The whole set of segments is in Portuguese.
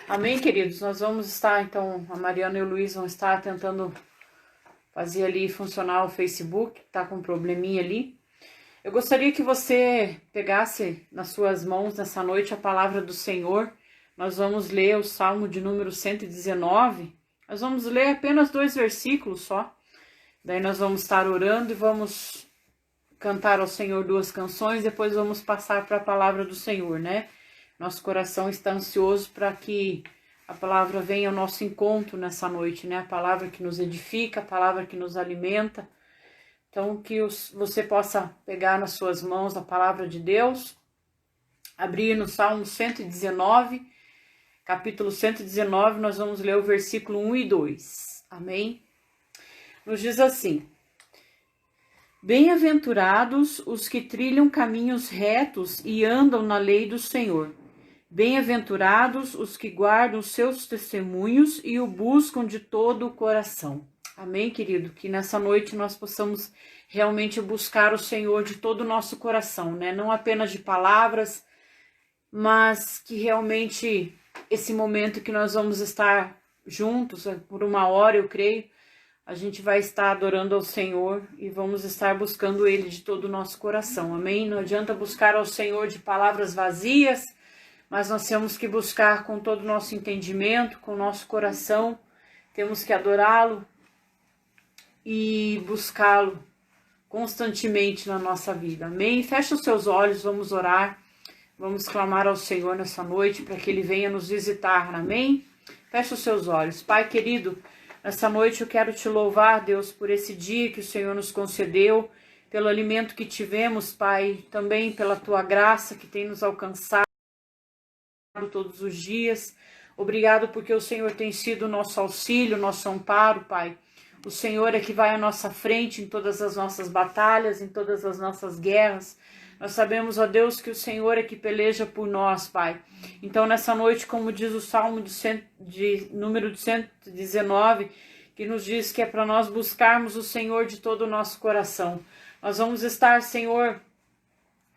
Amém, queridos? Nós vamos estar, então, a Mariana e o Luiz vão estar tentando fazer ali funcionar o Facebook, que tá com um probleminha ali. Eu gostaria que você pegasse nas suas mãos nessa noite a palavra do Senhor. Nós vamos ler o Salmo de número 119. Nós vamos ler apenas 2 versículos só. Daí nós vamos estar orando e vamos cantar ao Senhor 2 canções. Depois vamos passar para a palavra do Senhor, né? Nosso coração está ansioso para que a palavra venha ao nosso encontro nessa noite, né? A palavra que nos edifica, a palavra que nos alimenta. Então, que você possa pegar nas suas mãos a palavra de Deus, abrir no Salmo 119, capítulo 119, nós vamos ler o versículo 1 e 2. Amém? Nos diz assim: Bem-aventurados os que trilham caminhos retos e andam na lei do Senhor. Bem-aventurados os que guardam seus testemunhos e o buscam de todo o coração. Amém, querido? Que nessa noite nós possamos realmente buscar o Senhor de todo o nosso coração, né? Não apenas de palavras, mas que realmente esse momento que nós vamos estar juntos, por 1 hora, eu creio, a gente vai estar adorando ao Senhor e vamos estar buscando Ele de todo o nosso coração. Amém? Não adianta buscar ao Senhor de palavras vazias, mas nós temos que buscar com todo o nosso entendimento, com o nosso coração. Temos que adorá-lo e buscá-lo constantemente na nossa vida. Amém? Fecha os seus olhos, vamos orar. Vamos clamar ao Senhor nessa noite para que Ele venha nos visitar. Amém? Fecha os seus olhos. Pai querido, nessa noite eu quero te louvar, Deus, por esse dia que o Senhor nos concedeu, pelo alimento que tivemos, Pai, também pela Tua graça que tem nos alcançado todos os dias. Obrigado porque o Senhor tem sido o nosso auxílio, nosso amparo, Pai. O Senhor é que vai à nossa frente em todas as nossas batalhas, em todas as nossas guerras. Nós sabemos, ó Deus, que o Senhor é que peleja por nós, Pai. Então, nessa noite, como diz o Salmo número 119, que nos diz que é para nós buscarmos o Senhor de todo o nosso coração. Nós vamos estar, Senhor,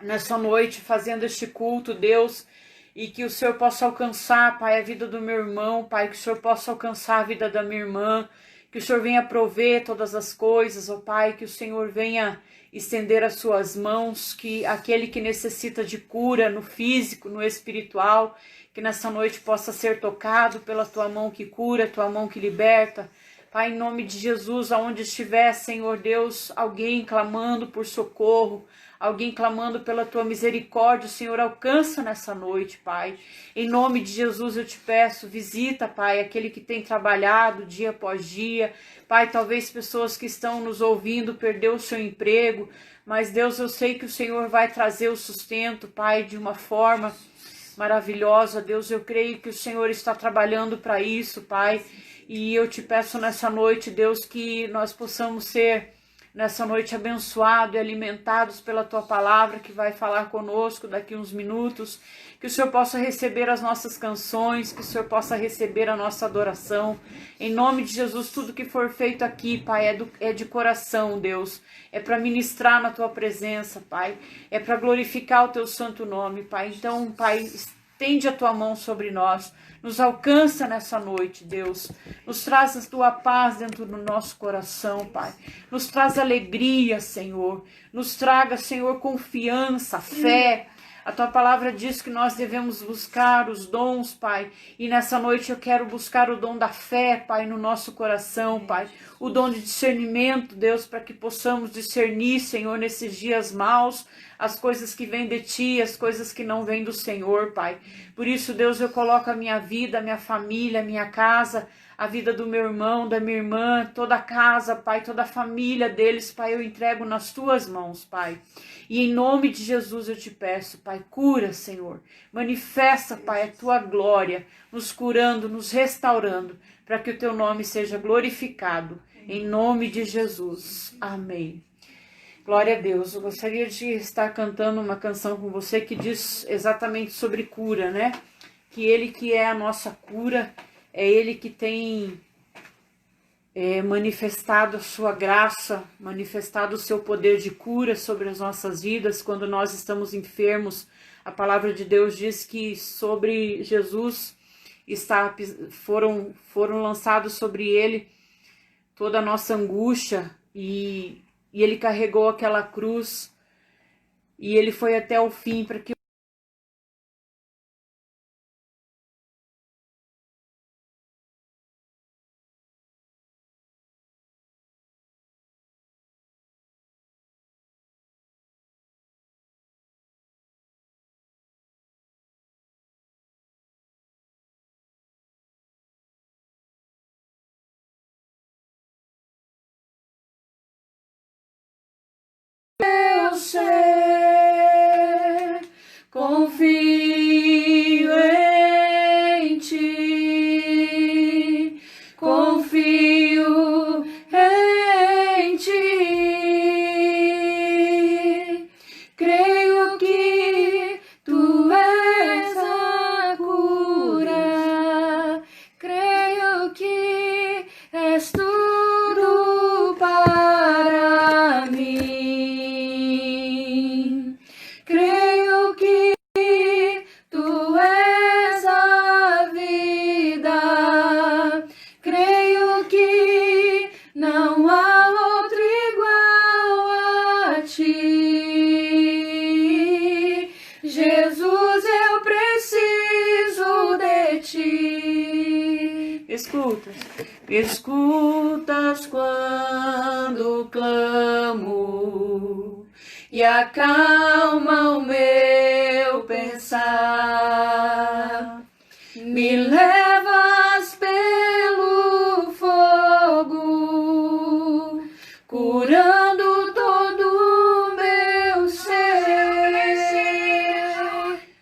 nessa noite, fazendo este culto, Deus, e que o Senhor possa alcançar, Pai, a vida do meu irmão, Pai, que o Senhor possa alcançar a vida da minha irmã, que o Senhor venha prover todas as coisas, ó Pai, que o Senhor venha estender as suas mãos, que aquele que necessita de cura no físico, no espiritual, que nessa noite possa ser tocado pela Tua mão que cura, Tua mão que liberta. Pai, em nome de Jesus, aonde estiver, Senhor Deus, alguém clamando por socorro, alguém clamando pela Tua misericórdia, Senhor, alcança nessa noite, Pai. Em nome de Jesus eu te peço, visita, Pai, aquele que tem trabalhado dia após dia. Pai, talvez pessoas que estão nos ouvindo perdeu o seu emprego, mas Deus, eu sei que o Senhor vai trazer o sustento, Pai, de uma forma maravilhosa. Deus, eu creio que o Senhor está trabalhando para isso, Pai. E eu te peço nessa noite, Deus, que nós possamos ser nessa noite abençoados e alimentados pela Tua palavra que vai falar conosco daqui uns minutos, que o Senhor possa receber as nossas canções, que o Senhor possa receber a nossa adoração, em nome de Jesus. Tudo que for feito aqui, Pai, é de coração, Deus, é para ministrar na Tua presença, Pai, é para glorificar o Teu santo nome, Pai. Então, Pai, estende a Tua mão sobre nós, nos alcança nessa noite, Deus. Nos traz a Tua paz dentro do nosso coração, Pai. Nos traz alegria, Senhor. Nos traga, Senhor, confiança, fé. A Tua palavra diz que nós devemos buscar os dons, Pai. E nessa noite eu quero buscar o dom da fé, Pai, no nosso coração, Pai. O dom de discernimento, Deus, para que possamos discernir, Senhor, nesses dias maus, as coisas que vêm de Ti, as coisas que não vêm do Senhor, Pai. Por isso, Deus, eu coloco a minha vida, a minha família, a minha casa, a vida do meu irmão, da minha irmã, toda a casa, Pai, toda a família deles, Pai, eu entrego nas Tuas mãos, Pai. E em nome de Jesus eu te peço, Pai, cura, Senhor. Manifesta, Pai, a Tua glória, nos curando, nos restaurando, para que o Teu nome seja glorificado. Em nome de Jesus. Amém. Glória a Deus. Eu gostaria de estar cantando uma canção com você que diz exatamente sobre cura, né? Que Ele que é a nossa cura, é Ele que tem manifestado a sua graça, manifestado o seu poder de cura sobre as nossas vidas. Quando nós estamos enfermos, a palavra de Deus diz que sobre Jesus foram lançados sobre ele toda a nossa angústia, e ele carregou aquela cruz, e ele foi até o fim para que eu sei, confio em ti, confio em ti, creio que tu és a cura, creio que és tudo para mim, creio que tu és a vida, creio que não há outro igual a ti, Jesus, eu preciso de ti. Escutas quando clamo e acalma o meu pensar, me levas pelo fogo, curando todo o meu ser,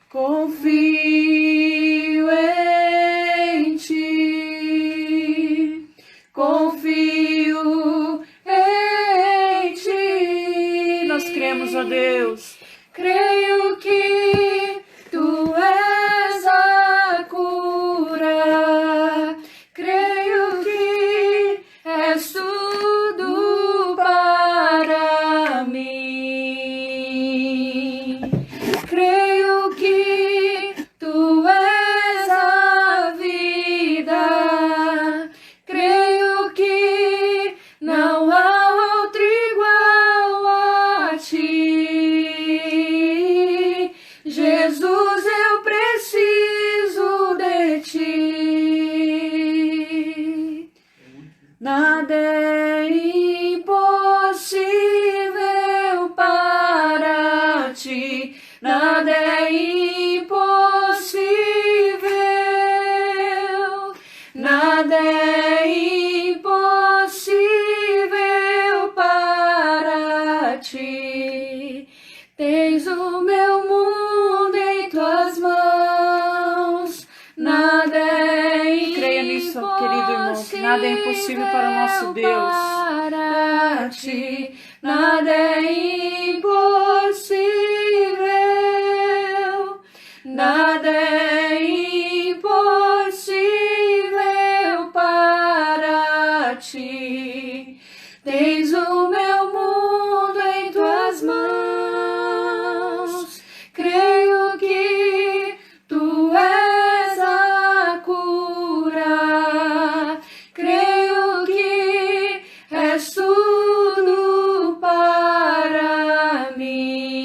confio em ti, confio em ti. Nós cremos, ó Deus, creio que tu és a cura, creio que és tudo para mim, creio que tu és a vida, creio que não há outro igual a ti, Jesus, eu preciso de ti. Nada é impossível para ti, nada é impossível, nada é impossível para ti. Tens o meu mundo em tuas mãos, nada é impossível. Creia nisso, querido irmão, que nada é impossível para o nosso Deus. Para ti, nada é impossível, nada é impossível para ti. Tens o meu mundo em tuas mãos, creio que tu és a cura, creio que és tudo para mim,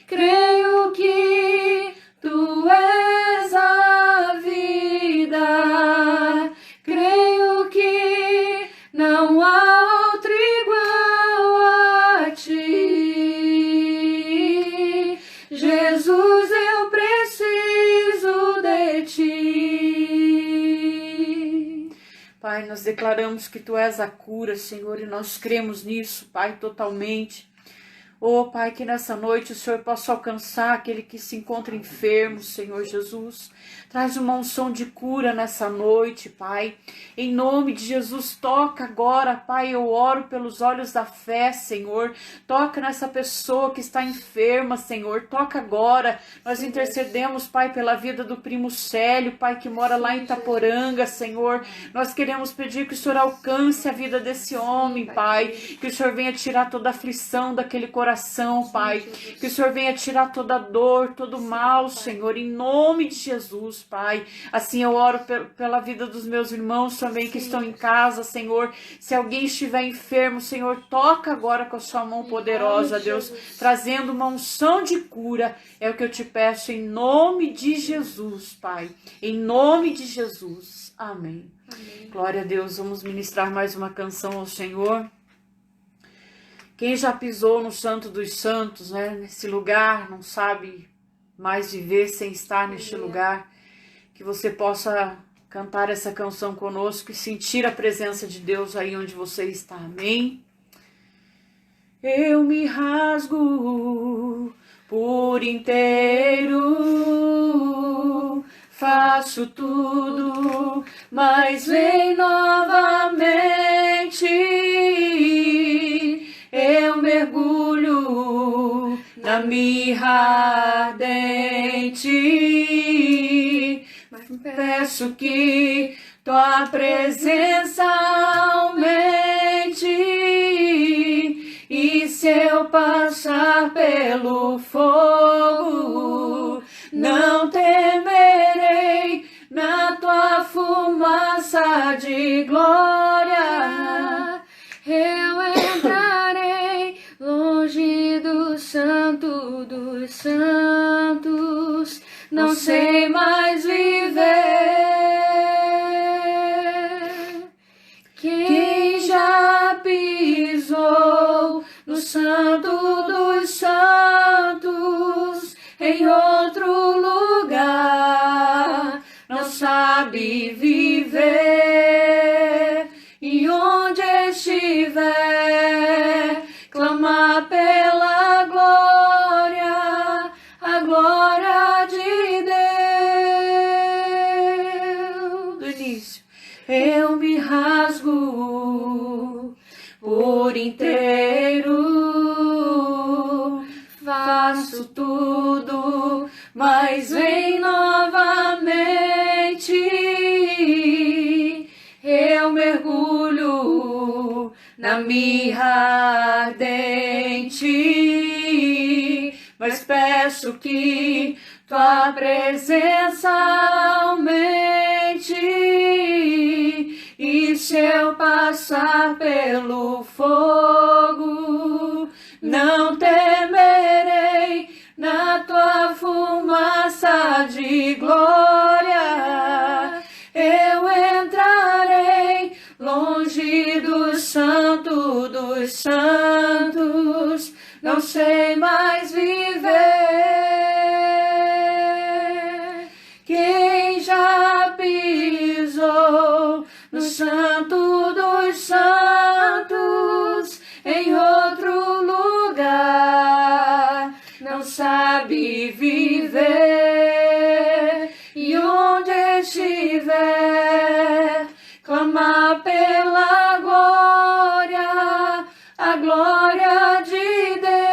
creio que tu és a vida, creio que não há outro igual a ti, Jesus, eu preciso de ti. Pai, nós declaramos que tu és a cura, Senhor, e nós cremos nisso, Pai, totalmente. Oh, Pai, que nessa noite o Senhor possa alcançar aquele que se encontra enfermo, Senhor Jesus. Traz uma unção de cura nessa noite, Pai. Em nome de Jesus, toca agora, Pai. Eu oro pelos olhos da fé, Senhor. Toca nessa pessoa que está enferma, Senhor. Toca agora. Nós intercedemos, Pai, pela vida do primo Célio, Pai, que mora lá em Itaporanga, Senhor. Nós queremos pedir que o Senhor alcance a vida desse homem, Pai. Que o Senhor venha tirar toda a aflição daquele coração, coração, Pai. Que o Senhor venha tirar toda dor, todo mal, Senhor, em nome de Jesus, Pai. Assim eu oro pela vida dos meus irmãos também que estão em casa, Senhor. Se alguém estiver enfermo, Senhor, toca agora com a sua mão poderosa, Deus, trazendo uma unção de cura. É o que eu te peço em nome de Jesus, Pai. Em nome de Jesus. Amém. Amém. Glória a Deus. Vamos ministrar mais uma canção ao Senhor. Quem já pisou no Santo dos Santos, né, nesse lugar, não sabe mais viver sem estar neste lugar, que você possa cantar essa canção conosco e sentir a presença de Deus aí onde você está. Amém? Eu me rasgo por inteiro, faço tudo, mas vem novamente. Eu mergulho na mirra ardente, peço que tua presença aumente. E se eu passar pelo fogo, não temerei, na tua fumaça de glória eu entrarei longe do Santo dos Santos, não sei mais viver. Quem já pisou no Santo dos Santos, em outro lugar, não sabe viver. E onde estiver, clama pela glória, a glória de Deus. Do início. Eu me rasgo por inteiro, faço tudo, mas vem novamente. Eu mergulho na mirra ardente, mas peço que tua presença aumente. E se eu passar pelo fogo, não temerei, na tua fumaça de glória eu entrarei longe do Santo dos Santos, não sei mais viver. Quem já pisou no Santo dos Santos, em outro lugar, não sabe viver. E onde estiver, clama pela glória, a glória de Deus.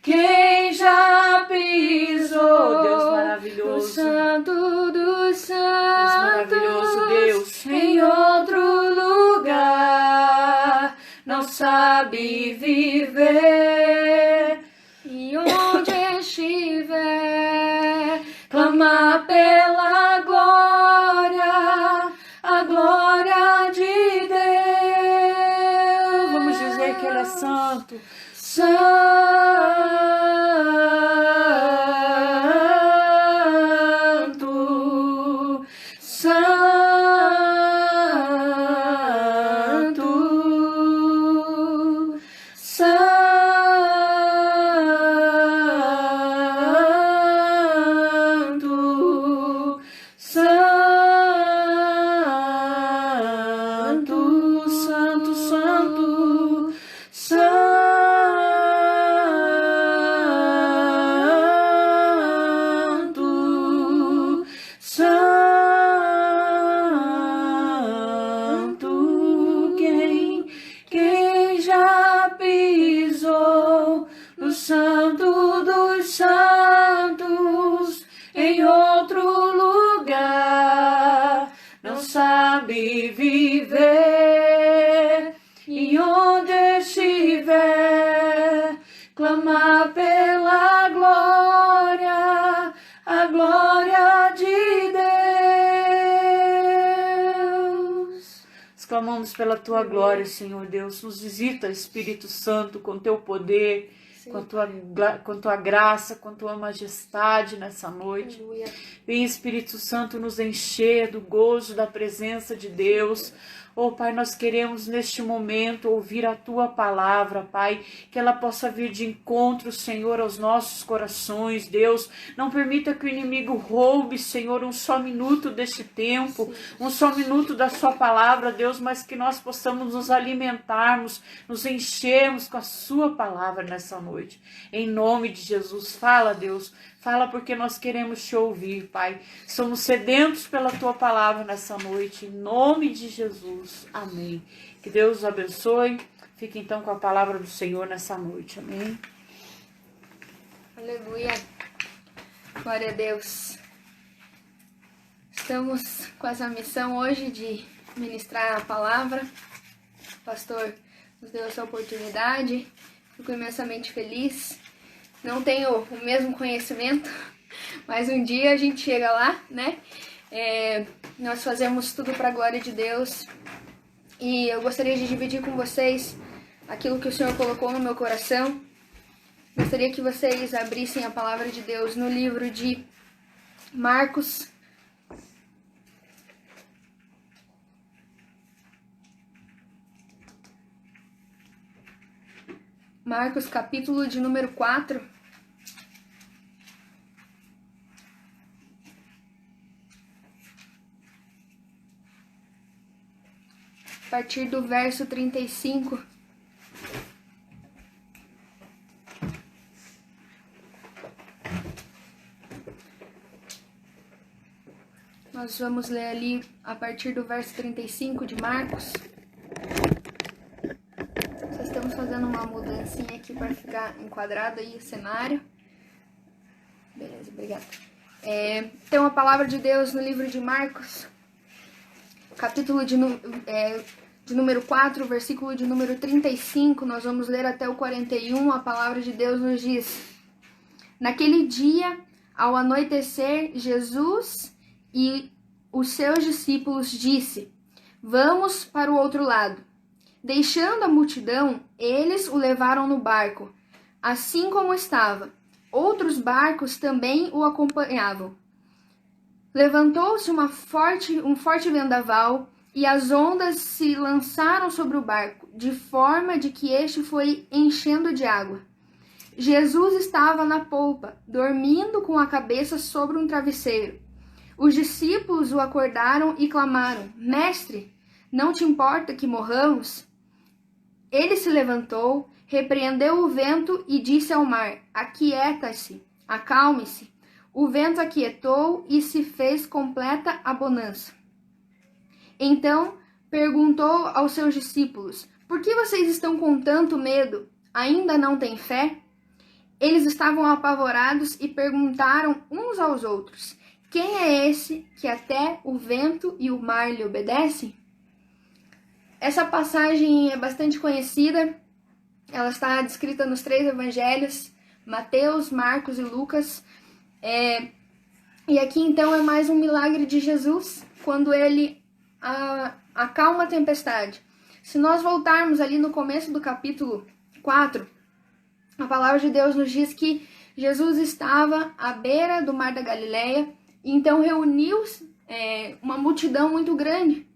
Quem já pisou, Deus maravilhoso, no Santo dos Deus maravilhoso, Deus, Santos, em outro lugar, não sabe viver. E onde estiver, clama pela glória, a glória de Deus. vamos dizer que Ele é santo. Santo, Santo, Santo, Santo, Santo, Santo, Santo, quem já pisou no Santo dos Santos, em outro lugar, não sabe viver. E onde estiver, a glória de Deus. Clamamos pela tua glória, Senhor Deus. Nos visita, Espírito Santo, com teu poder, com tua graça, com tua majestade nessa noite. Aleluia. Vem, Espírito Santo, nos encher do gozo da presença de Deus. Oh, Pai, nós queremos neste momento ouvir a Tua palavra, Pai, que ela possa vir de encontro, Senhor, aos nossos corações, Deus. Não permita que o inimigo roube, Senhor, um só minuto deste tempo, um só minuto da Sua palavra, Deus, mas que nós possamos nos alimentarmos, nos enchermos com a Sua palavra nessa noite. Em nome de Jesus, fala, Deus. Fala porque nós queremos te ouvir, Pai. Somos sedentos pela tua palavra nessa noite. Em nome de Jesus. Amém. Que Deus os abençoe. Fique então com a palavra do Senhor nessa noite. Amém. Aleluia. Glória a Deus. Estamos com essa missão hoje de ministrar a palavra. O pastor nos deu essa oportunidade. Fico imensamente feliz. Não tenho o mesmo conhecimento, mas um dia a gente chega lá, né? Nós fazemos tudo para a glória de Deus. E eu gostaria de dividir com vocês aquilo que o Senhor colocou no meu coração. Gostaria que vocês abrissem a palavra de Deus no livro de Marcos. Marcos, capítulo de número 4. A partir do verso 35. Nós vamos ler ali a partir do verso 35 de Marcos. Só estamos fazendo uma mudancinha aqui para ficar enquadrado aí o cenário. Beleza, obrigada. Então a palavra de Deus no livro de Marcos, capítulo de número 4, versículo de número 35, nós vamos ler até o 41, a palavra de Deus nos diz: Naquele dia, ao anoitecer, Jesus e os seus discípulos disse: Vamos para o outro lado. Deixando a multidão, eles o levaram no barco, assim como estava. Outros barcos também o acompanhavam. Levantou-se um forte vendaval, e as ondas se lançaram sobre o barco, de forma de que este foi enchendo de água. Jesus estava na polpa, dormindo com a cabeça sobre um travesseiro. Os discípulos o acordaram e clamaram: Mestre, não te importa que morramos? Ele se levantou, repreendeu o vento e disse ao mar: Aquieta-se, acalme-se. O vento aquietou e se fez completa a bonança. Então perguntou aos seus discípulos: Por que vocês estão com tanto medo? Ainda não têm fé? Eles estavam apavorados e perguntaram uns aos outros: Quem é esse que até o vento e o mar lhe obedecem? Essa passagem é bastante conhecida. Ela está descrita nos 3 evangelhos, Mateus, Marcos e Lucas. E aqui então é mais um milagre de Jesus, quando ele acalma a tempestade. Se nós voltarmos ali no começo do capítulo 4, a palavra de Deus nos diz que Jesus estava à beira do mar da Galileia, e então reuniu uma multidão muito grande.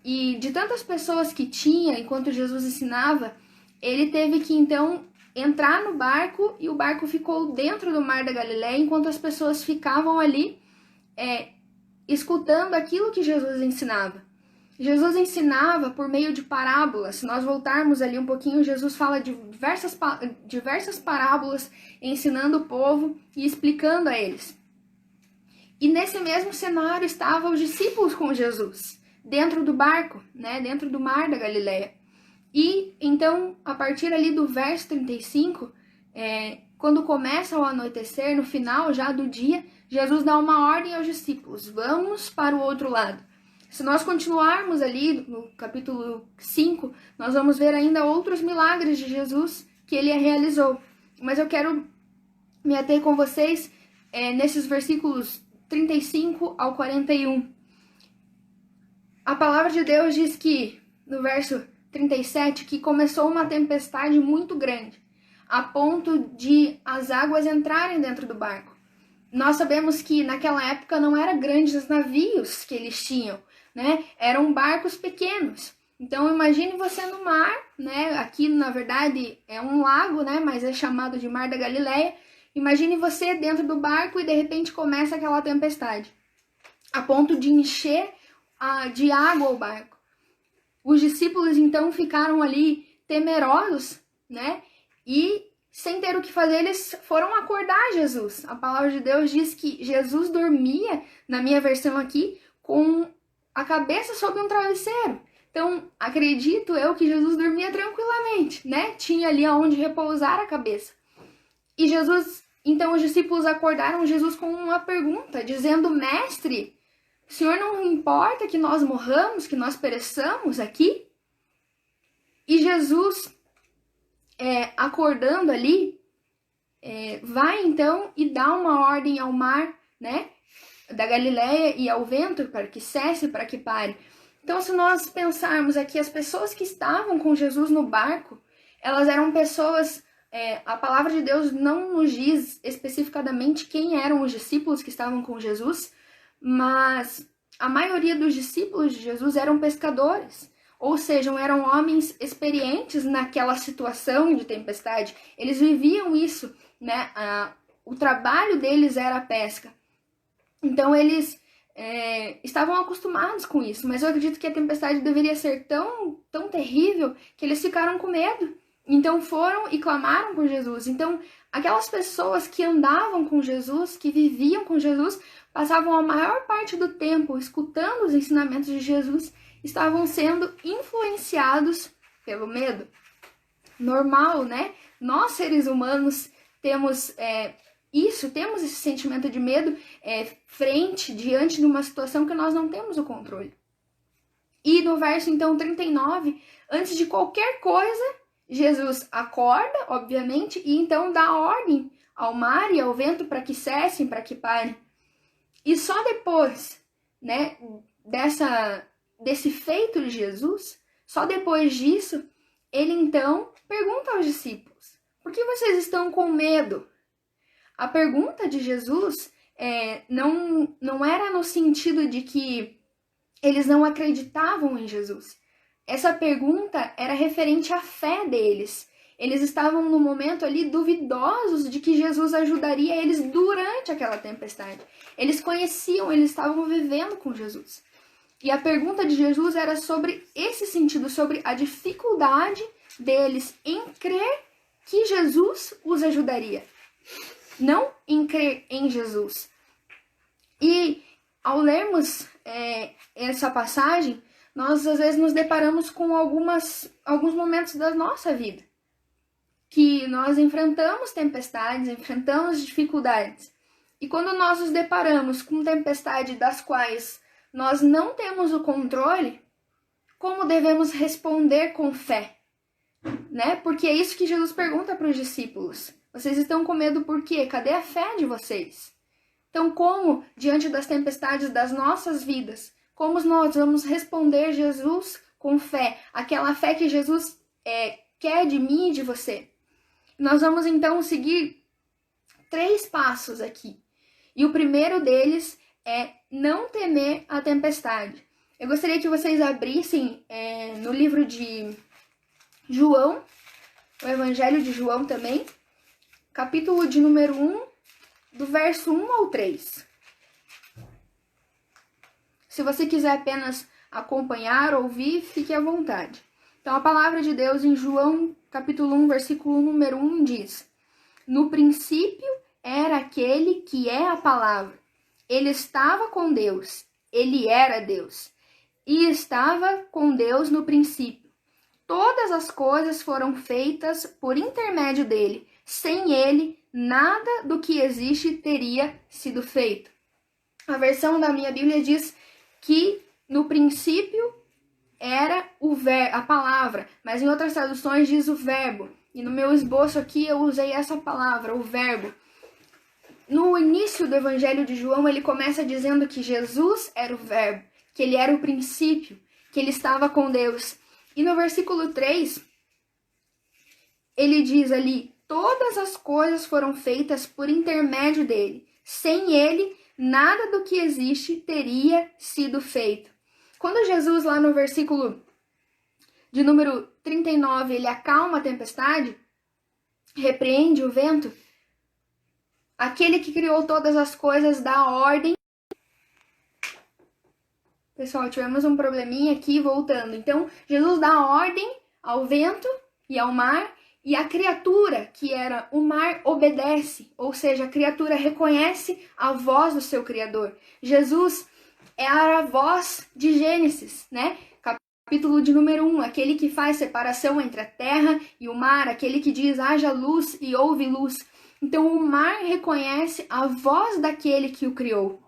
E de tantas pessoas que tinha enquanto Jesus ensinava, ele teve que então entrar no barco, e o barco ficou dentro do mar da Galileia, enquanto as pessoas ficavam ali escutando aquilo que Jesus ensinava. Jesus ensinava por meio de parábolas. Se nós voltarmos ali um pouquinho, Jesus fala de diversas parábolas, ensinando o povo e explicando a eles. E nesse mesmo cenário estavam os discípulos com Jesus, dentro do barco, né, dentro do mar da Galileia. E então, a partir ali do verso 35, quando começa o anoitecer, no final já do dia, Jesus dá uma ordem aos discípulos: vamos para o outro lado. Se nós continuarmos ali no capítulo 5, nós vamos ver ainda outros milagres de Jesus que ele realizou. Mas eu quero me ater com vocês nesses versículos 35 ao 41. A palavra de Deus diz que, no verso 37, que começou uma tempestade muito grande, a ponto de as águas entrarem dentro do barco. Nós sabemos que naquela época não eram grandes navios que eles tinham, né? Eram barcos pequenos. Então imagine você no mar, né? Aqui na verdade é um lago, né? Mas é chamado de Mar da Galileia. Imagine você dentro do barco e de repente começa aquela tempestade, a ponto de encher de água o barco. Os discípulos então ficaram ali temerosos, né? E sem ter o que fazer, eles foram acordar Jesus. A palavra de Deus diz que Jesus dormia, na minha versão aqui, com a cabeça sobre um travesseiro. Então, acredito eu que Jesus dormia tranquilamente, né? Tinha ali aonde repousar a cabeça. E então os discípulos acordaram Jesus com uma pergunta, dizendo: Mestre, o Senhor não importa que nós morramos, que nós pereçamos aqui? E Jesus, acordando ali, vai então e dá uma ordem ao mar, né, da Galileia e ao vento para que cesse, para que pare. Então, se nós pensarmos aqui, as pessoas que estavam com Jesus no barco, elas eram pessoas, a palavra de Deus não nos diz especificadamente quem eram os discípulos que estavam com Jesus, mas a maioria dos discípulos de Jesus eram pescadores. Ou seja, eram homens experientes naquela situação de tempestade. Eles viviam isso, né? O trabalho deles era a pesca. Então, eles estavam acostumados com isso. Mas eu acredito que a tempestade deveria ser tão, tão terrível que eles ficaram com medo. Então, foram e clamaram por Jesus. Então, aquelas pessoas que andavam com Jesus, que viviam com Jesus, passavam a maior parte do tempo escutando os ensinamentos de Jesus, estavam sendo influenciados pelo medo. Normal, né? Nós, seres humanos, temos temos esse sentimento de medo diante de uma situação que nós não temos o controle. E no verso, então, 39, antes de qualquer coisa, Jesus acorda, obviamente, e então dá ordem ao mar e ao vento para que cessem, para que parem. E só depois, né, desse feito de Jesus, só depois disso, ele então pergunta aos discípulos: por que vocês estão com medo? A pergunta de Jesus não era no sentido de que eles não acreditavam em Jesus. Essa pergunta era referente à fé deles. Eles estavam no momento ali duvidosos de que Jesus ajudaria eles durante aquela tempestade. Eles conheciam, eles estavam vivendo com Jesus. E a pergunta de Jesus era sobre esse sentido, sobre a dificuldade deles em crer que Jesus os ajudaria, não em crer em Jesus. E ao lermos essa passagem, nós às vezes nos deparamos com alguns momentos da nossa vida, que nós enfrentamos tempestades, enfrentamos dificuldades. E quando nós nos deparamos com tempestades das quais nós não temos o controle, como devemos responder com fé? Né? Porque é isso que Jesus pergunta para os discípulos. Vocês estão com medo por quê? Cadê a fé de vocês? Então, como, diante das tempestades das nossas vidas, como nós vamos responder Jesus com fé? Aquela fé que Jesus quer de mim e de você. Nós vamos, então, seguir 3 passos aqui. E o primeiro deles é não temer a tempestade. Eu gostaria que vocês abrissem no livro de João, o Evangelho de João também, capítulo de número 1, do verso 1 ao 3. Se você quiser apenas acompanhar, ouvir, fique à vontade. Então, a palavra de Deus em João, capítulo 1, versículo número 1 diz: no princípio era aquele que é a palavra. Ele estava com Deus, ele era Deus, e estava com Deus no princípio. Todas as coisas foram feitas por intermédio dele. Sem ele, nada do que existe teria sido feito. A versão da minha Bíblia diz que no princípio era a palavra, mas em outras traduções diz o verbo. E no meu esboço aqui eu usei essa palavra, o verbo. no início do Evangelho de João, ele começa dizendo que Jesus era o Verbo, que ele era o princípio, que ele estava com Deus. E no versículo 3, ele diz ali: todas as coisas foram feitas por intermédio dele. Sem ele, nada do que existe teria sido feito. Quando Jesus, lá no versículo de número 39, ele acalma a tempestade, repreende o vento, aquele que criou todas as coisas dá ordem. Pessoal, tivemos um probleminha aqui, voltando. Então, Jesus dá ordem ao vento e ao mar, e a criatura, que era o mar, obedece. Ou seja, a criatura reconhece a voz do seu Criador. Jesus é a voz de Gênesis, né? Capítulo de número 1, aquele que faz separação entre a terra e o mar, aquele que diz haja luz e houve luz. Então o mar reconhece a voz daquele que o criou.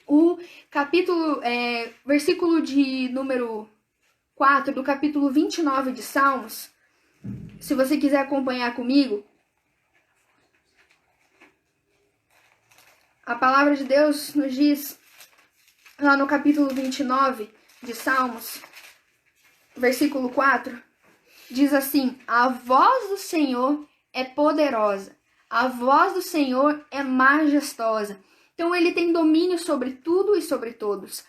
O versículo de número 4 do capítulo 29 de Salmos, se você quiser acompanhar comigo, a palavra de Deus nos diz, lá no capítulo 29 de Salmos, versículo 4, diz assim: a voz do Senhor é poderosa, a voz do Senhor é majestosa. Então ele tem domínio sobre tudo e sobre todos.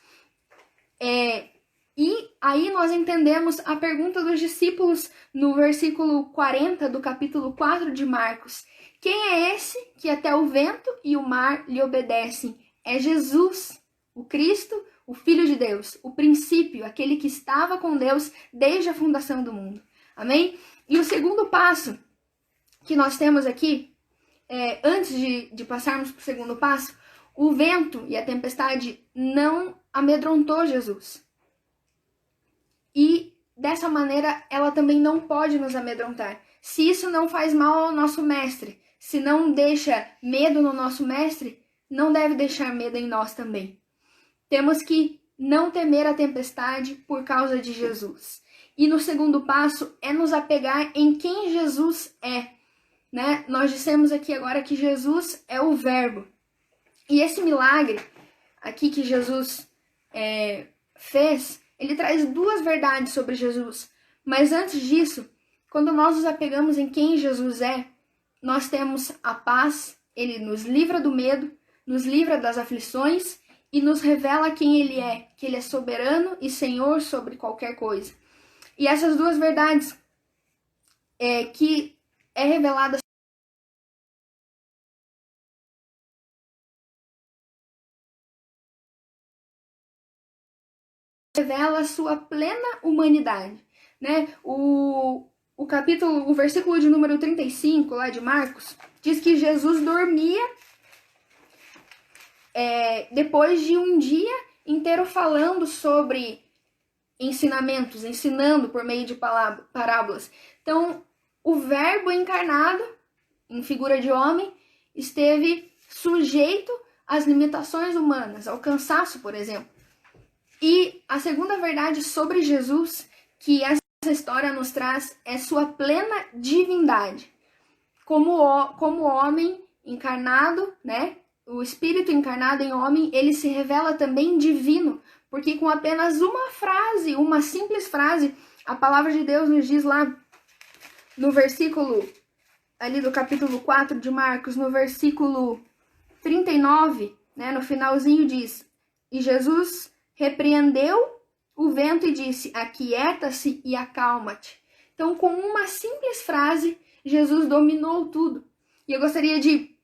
E aí nós entendemos a pergunta dos discípulos no versículo 40 do capítulo 4 de Marcos. Quem é esse que até o vento e o mar lhe obedecem? É Jesus, o Cristo, o Filho de Deus, o princípio, aquele que estava com Deus desde a fundação do mundo. Amém? E o segundo passo que nós temos aqui, antes de passarmos para o segundo passo, o vento e a tempestade não amedrontou Jesus. E dessa maneira ela também não pode nos amedrontar. Se isso não faz mal ao nosso mestre, se não deixa medo no nosso mestre, não deve deixar medo em nós também. Temos que não temer a tempestade por causa de Jesus. E no segundo passo é nos apegar em quem Jesus é. Né? Nós dissemos aqui agora que Jesus é o Verbo. E esse milagre aqui que Jesus fez, ele traz duas verdades sobre Jesus. Mas antes disso, quando nós nos apegamos em quem Jesus é, nós temos a paz, ele nos livra do medo, nos livra das aflições e nos revela quem ele é, que ele é soberano e Senhor sobre qualquer coisa. E essas duas verdades que é revelada revela a sua plena humanidade, né? O versículo de número 35, lá de Marcos, diz que Jesus dormia depois de um dia inteiro falando sobre ensinamentos, ensinando por meio de parábolas. Então, o Verbo encarnado, em figura de homem, esteve sujeito às limitações humanas, ao cansaço, por exemplo. E a segunda verdade sobre Jesus, que essa história nos traz, é sua plena divindade. Como homem encarnado, né? O Espírito encarnado em homem, ele se revela também divino, porque com apenas uma frase, uma simples frase, a palavra de Deus nos diz lá no versículo, ali do capítulo 4 de Marcos, no versículo 39, né? No finalzinho diz: e Jesus repreendeu o vento e disse: aquieta-se e acalma-te. Então, com uma simples frase, Jesus dominou tudo. E eu gostaria de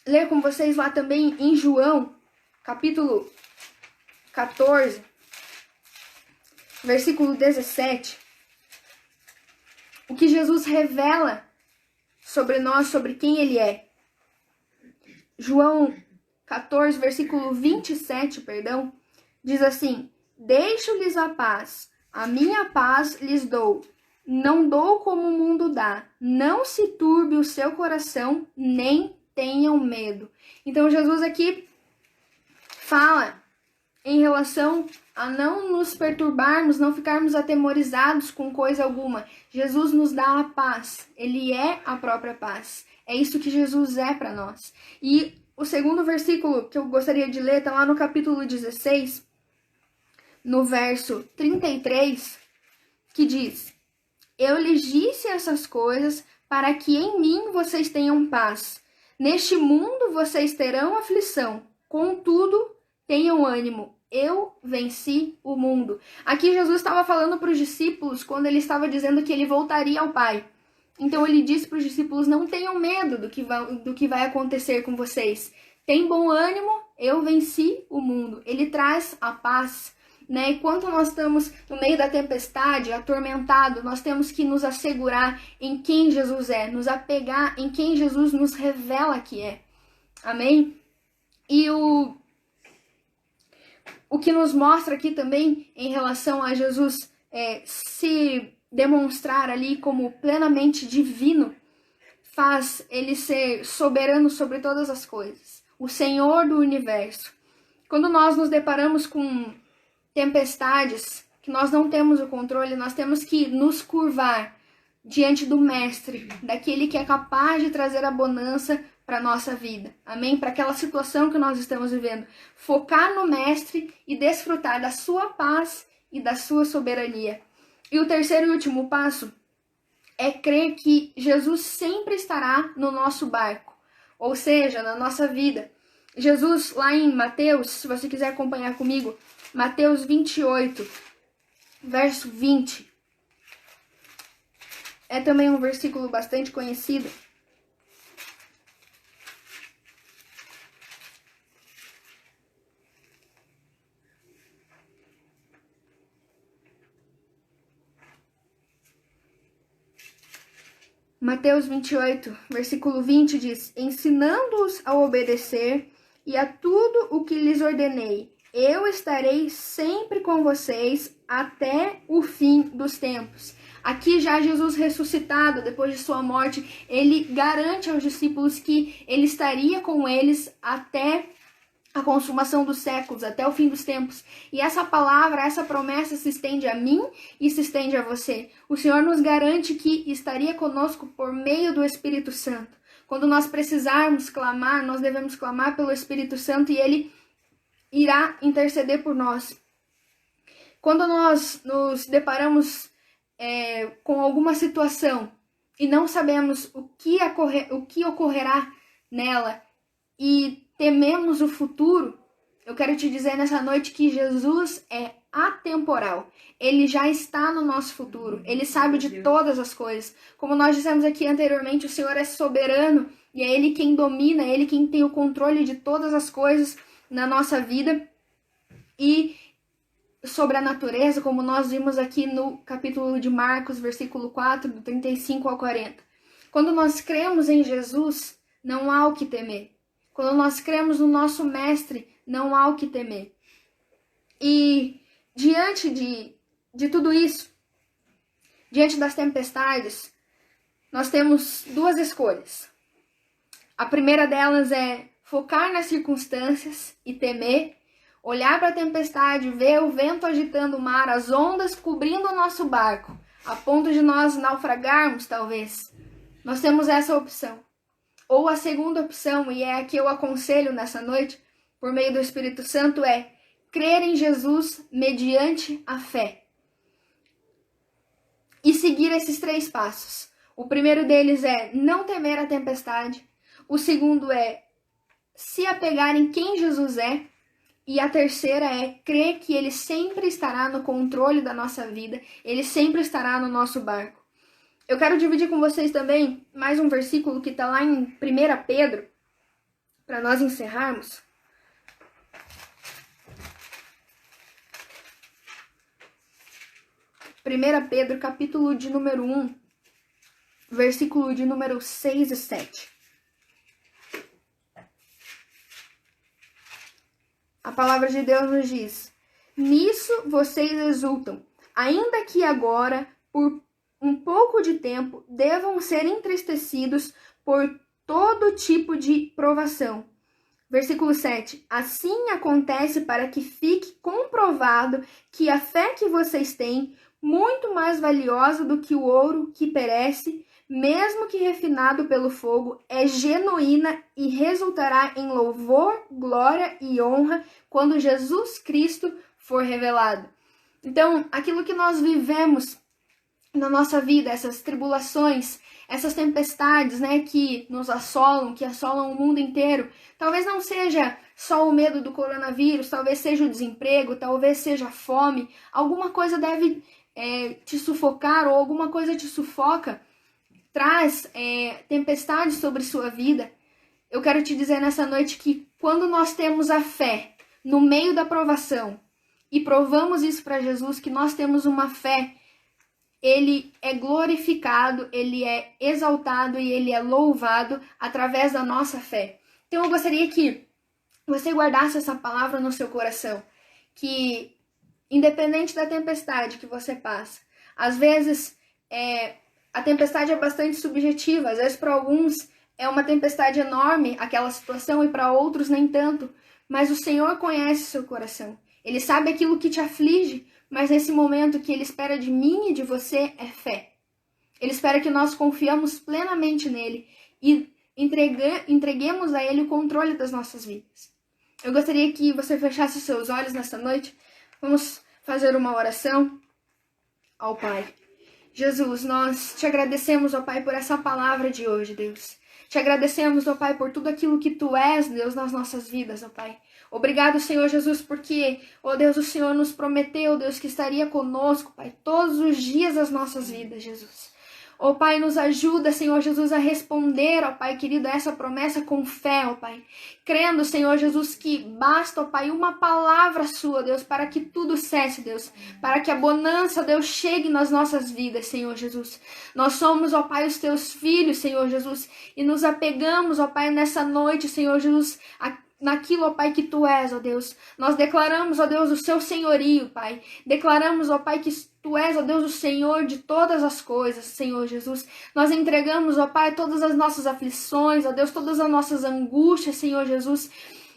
ler com vocês lá também em João, capítulo 14, versículo 17, o que Jesus revela sobre nós, sobre quem ele é. João 14, versículo 27, diz assim: deixo-lhes a paz, a minha paz lhes dou. Não dou como o mundo dá. Não se turbe o seu coração, nem tenham medo. Então Jesus aqui fala em relação a não nos perturbarmos, não ficarmos atemorizados com coisa alguma. Jesus nos dá a paz. Ele é a própria paz. É isso que Jesus é para nós. E o segundo versículo que eu gostaria de ler está lá no capítulo 16, no verso 33, que diz: Eu lhes disse essas coisas para que em mim vocês tenham paz. Neste mundo vocês terão aflição, contudo, tenham ânimo. Eu venci o mundo. Aqui Jesus estava falando para os discípulos quando ele estava dizendo que ele voltaria ao Pai. Então ele disse para os discípulos: não tenham medo do que vai acontecer com vocês. Tem bom ânimo, eu venci o mundo. Ele traz a paz. Né? Enquanto nós estamos no meio da tempestade, atormentado, nós temos que nos assegurar em quem Jesus é, nos apegar em quem Jesus nos revela que é. Amém? E o que nos mostra aqui também em relação a Jesus se demonstrar ali como plenamente divino, faz ele ser soberano sobre todas as coisas, o Senhor do universo. Quando nós nos deparamos com tempestades que nós não temos o controle, nós temos que nos curvar diante do Mestre, daquele que é capaz de trazer a bonança para a nossa vida. Amém? Para aquela situação que nós estamos vivendo. Focar no Mestre e desfrutar da sua paz e da sua soberania. E o terceiro e último passo é crer que Jesus sempre estará no nosso barco, ou seja, na nossa vida. Jesus, lá em Mateus, se você quiser acompanhar comigo, Mateus 28, verso 20. É também um versículo bastante conhecido. Mateus 28, versículo 20 diz: ensinando-os a obedecer e a tudo o que lhes ordenei, eu estarei sempre com vocês até o fim dos tempos. Aqui já Jesus ressuscitado, depois de sua morte, ele garante aos discípulos que ele estaria com eles até a consumação dos séculos, até o fim dos tempos. E essa palavra, essa promessa se estende a mim e se estende a você. O Senhor nos garante que estaria conosco por meio do Espírito Santo. Quando nós precisarmos clamar, nós devemos clamar pelo Espírito Santo e ele irá interceder por nós. Quando nós nos deparamos com alguma situação e não sabemos o que ocorrerá nela e tememos o futuro, eu quero te dizer nessa noite que Jesus é atemporal. Ele já está no nosso futuro. Ele sabe de todas as coisas. Como nós dissemos aqui anteriormente, o Senhor é soberano e é Ele quem domina, é Ele quem tem o controle de todas as coisas na nossa vida. E sobre a natureza, como nós vimos aqui no capítulo de Marcos, versículo 4, do 35 ao 40. Quando nós cremos em Jesus, não há o que temer. Quando nós cremos no nosso Mestre, não há o que temer. E diante de tudo isso, diante das tempestades, nós temos duas escolhas. A primeira delas é focar nas circunstâncias e temer, olhar para a tempestade, ver o vento agitando o mar, as ondas cobrindo o nosso barco, a ponto de nós naufragarmos, talvez. Nós temos essa opção. Ou a segunda opção, e é a que eu aconselho nessa noite, por meio do Espírito Santo, é crer em Jesus mediante a fé. E seguir esses 3 passos. O primeiro deles é não temer a tempestade. O segundo é se apegar em quem Jesus é. E a terceira é crer que Ele sempre estará no controle da nossa vida. Ele sempre estará no nosso barco. Eu quero dividir com vocês também mais um versículo que está lá em 1 Pedro, para nós encerrarmos. Pedro, capítulo de número 1, versículo de número 6 e 7. A palavra de Deus nos diz: nisso vocês exultam, ainda que agora, por um pouco de tempo, devam ser entristecidos por todo tipo de provação. Versículo 7. Assim acontece para que fique comprovado que a fé que vocês têm, muito mais valiosa do que o ouro que perece, mesmo que refinado pelo fogo, é genuína e resultará em louvor, glória e honra quando Jesus Cristo for revelado. Então, aquilo que nós vivemos na nossa vida, essas tribulações, essas tempestades, né, que nos assolam, que assolam o mundo inteiro, talvez não seja só o medo do coronavírus, talvez seja o desemprego, talvez seja a fome, alguma coisa deve te sufocar ou alguma coisa te sufoca, traz tempestades sobre sua vida. Eu quero te dizer nessa noite que quando nós temos a fé no meio da provação e provamos isso para Jesus, que nós temos uma fé, ele é glorificado, ele é exaltado e ele é louvado através da nossa fé. Então eu gostaria que você guardasse essa palavra no seu coração, que independente da tempestade que você passa, às vezes a tempestade é bastante subjetiva, às vezes para alguns é uma tempestade enorme aquela situação e para outros nem tanto, mas o Senhor conhece seu coração, ele sabe aquilo que te aflige, mas nesse momento o que ele espera de mim e de você é fé. Ele espera que nós confiamos plenamente nele e entreguemos a ele o controle das nossas vidas. Eu gostaria que você fechasse seus olhos nesta noite. Vamos fazer uma oração ao Pai. Jesus, nós te agradecemos, ó Pai, por essa palavra de hoje, Deus. Te agradecemos, ó Pai, por tudo aquilo que Tu és, Deus, nas nossas vidas, ó Pai. Obrigado, Senhor Jesus, porque, ó Deus, o Senhor nos prometeu, Deus, que estaria conosco, Pai, todos os dias das nossas vidas, Jesus. Ó Pai, nos ajuda, Senhor Jesus, a responder, ó Pai querido, a essa promessa com fé, ó Pai. Crendo, Senhor Jesus, que basta, ó Pai, uma palavra sua, Deus, para que tudo cesse, Deus. Para que a bonança, Deus, chegue nas nossas vidas, Senhor Jesus. Nós somos, ó Pai, os Teus filhos, Senhor Jesus, e nos apegamos, ó Pai, nessa noite, Senhor Jesus, naquilo, ó Pai, que Tu és, ó Deus. Nós declaramos, ó Deus, o Seu senhorio, Pai. Declaramos, ó Pai, que Tu és, ó Deus, o Senhor de todas as coisas, Senhor Jesus. Nós entregamos, ó Pai, todas as nossas aflições, ó Deus, todas as nossas angústias, Senhor Jesus,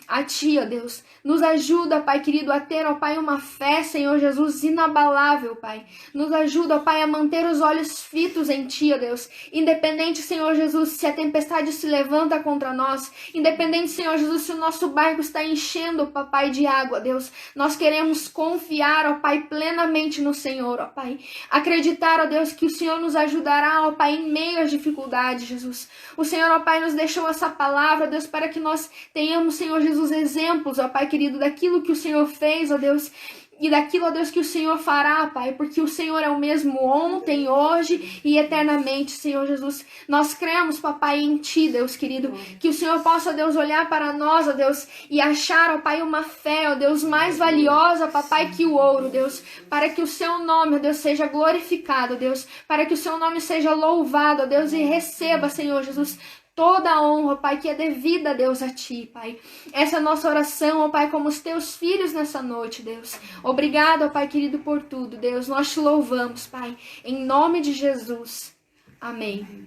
a Ti, ó Deus. Nos ajuda, Pai querido, a ter, ó Pai, uma fé, Senhor Jesus, inabalável, Pai. Nos ajuda, ó Pai, a manter os olhos fitos em Ti, ó Deus. Independente, Senhor Jesus, se a tempestade se levanta contra nós. Independente, Senhor Jesus, se o nosso barco está enchendo, Papai, de água, Deus. Nós queremos confiar, ó Pai, plenamente no Senhor, ó Pai. Acreditar, ó Deus, que o Senhor nos ajudará, ó Pai, em meio às dificuldades, Jesus. O Senhor, ó Pai, nos deixou essa palavra, Deus, para que nós tenhamos, Senhor Jesus, exemplos, ó Pai querido, daquilo que o Senhor fez, ó Deus, e daquilo, ó Deus, que o Senhor fará, Pai, porque o Senhor é o mesmo ontem, hoje e eternamente, Senhor Jesus. Nós cremos, Papai, em Ti, Deus querido, que o Senhor possa, Deus, olhar para nós, ó Deus, e achar, ó Pai, uma fé, ó Deus, mais valiosa, Papai, que o ouro, Deus, para que o Seu nome, ó Deus, seja glorificado, Deus, para que o Seu nome seja louvado, ó Deus, e receba, Senhor Jesus, toda a honra, Pai, que é devida, Deus, a Ti, Pai. Essa é a nossa oração, ó Pai, como os Teus filhos nessa noite, Deus. Obrigado, ó Pai querido, por tudo, Deus. Nós Te louvamos, Pai, em nome de Jesus. Amém.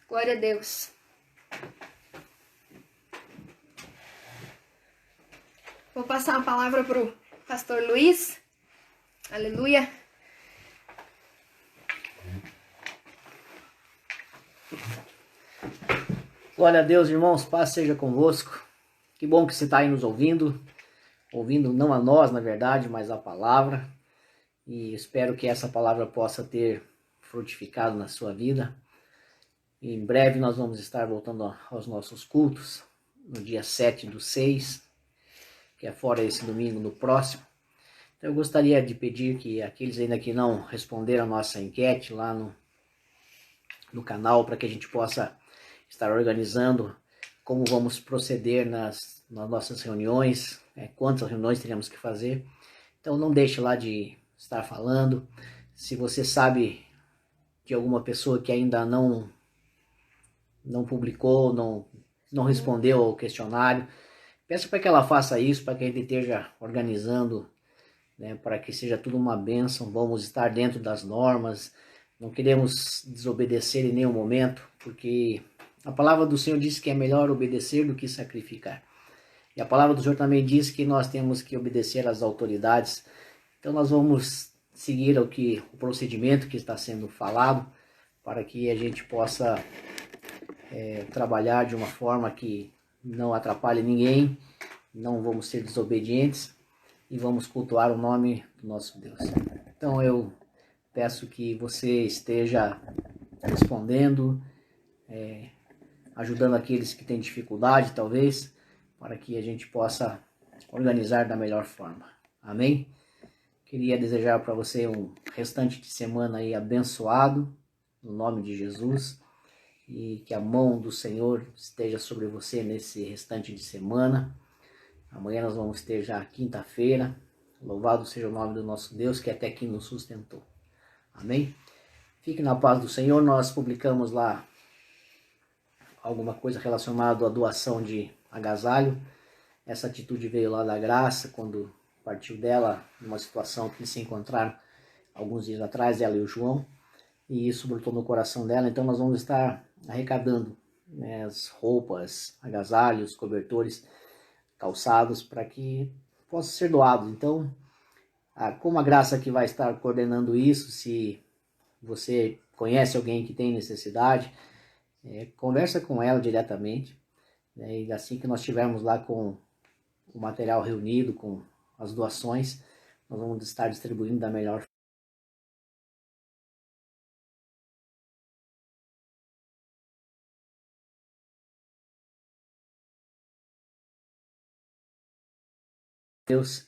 Glória a Deus. Vou passar a palavra para o pastor Luiz. Aleluia. Glória a Deus, irmãos, paz seja convosco. Que bom que você está aí nos ouvindo não a nós, na verdade, mas a palavra. E espero que essa palavra possa ter frutificado na sua vida. E em breve nós vamos estar voltando aos nossos cultos, no dia 7/6, que é fora esse domingo, no próximo. Então eu gostaria de pedir que aqueles ainda que não responderam a nossa enquete lá no canal, para que a gente possa estar organizando como vamos proceder nas nossas reuniões, quantas reuniões teremos que fazer. Então não deixe lá de estar falando. Se você sabe de alguma pessoa que ainda não publicou, não respondeu ao questionário, peça para que ela faça isso, para que a gente esteja organizando, né, para que seja tudo uma bênção. Vamos estar dentro das normas, não queremos desobedecer em nenhum momento, porque a palavra do Senhor diz que é melhor obedecer do que sacrificar. E a palavra do Senhor também diz que nós temos que obedecer às autoridades. Então nós vamos seguir o procedimento que está sendo falado, para que a gente possa trabalhar de uma forma que não atrapalhe ninguém, não vamos ser desobedientes e vamos cultuar o nome do nosso Deus. Então eu peço que você esteja respondendo, ajudando aqueles que têm dificuldade, talvez, para que a gente possa organizar da melhor forma. Amém? Queria desejar para você um restante de semana aí abençoado, no nome de Jesus, e que a mão do Senhor esteja sobre você nesse restante de semana. Amanhã nós vamos ter já quinta-feira. Louvado seja o nome do nosso Deus, que até aqui nos sustentou. Amém? Fique na paz do Senhor. Nós publicamos lá alguma coisa relacionada à doação de agasalho. Essa atitude veio lá da Graça, quando partiu dela, numa situação que se encontraram alguns dias atrás, ela e o João, e isso brotou no coração dela. Então nós vamos estar arrecadando, né, as roupas, agasalhos, cobertores, calçados, para que possa ser doado. Então, como a Graça que vai estar coordenando isso, se você conhece alguém que tem necessidade, conversa com ela diretamente, né, e assim que nós estivermos lá com o material reunido, com as doações, nós vamos estar distribuindo da melhor forma. Deus,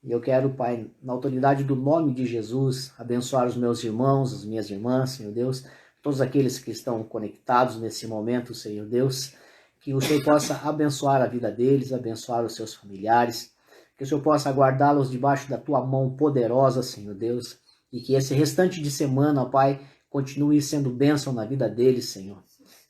e eu quero, Pai, na autoridade do nome de Jesus, abençoar os meus irmãos, as minhas irmãs, Senhor Deus, todos aqueles que estão conectados nesse momento, Senhor Deus, que o Senhor possa abençoar a vida deles, abençoar os seus familiares, que o Senhor possa guardá-los debaixo da tua mão poderosa, Senhor Deus, e que esse restante de semana, ó Pai, continue sendo bênção na vida deles, Senhor.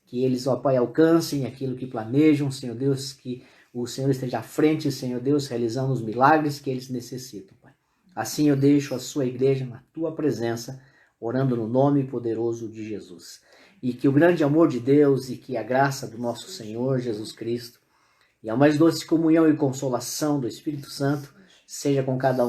Que eles, ó Pai, alcancem aquilo que planejam, Senhor Deus, que o Senhor esteja à frente, Senhor Deus, realizando os milagres que eles necessitam, Pai. Assim eu deixo a sua igreja na tua presença, orando no nome poderoso de Jesus. E que o grande amor de Deus e que a graça do nosso Senhor Jesus Cristo e a mais doce comunhão e consolação do Espírito Santo seja com cada um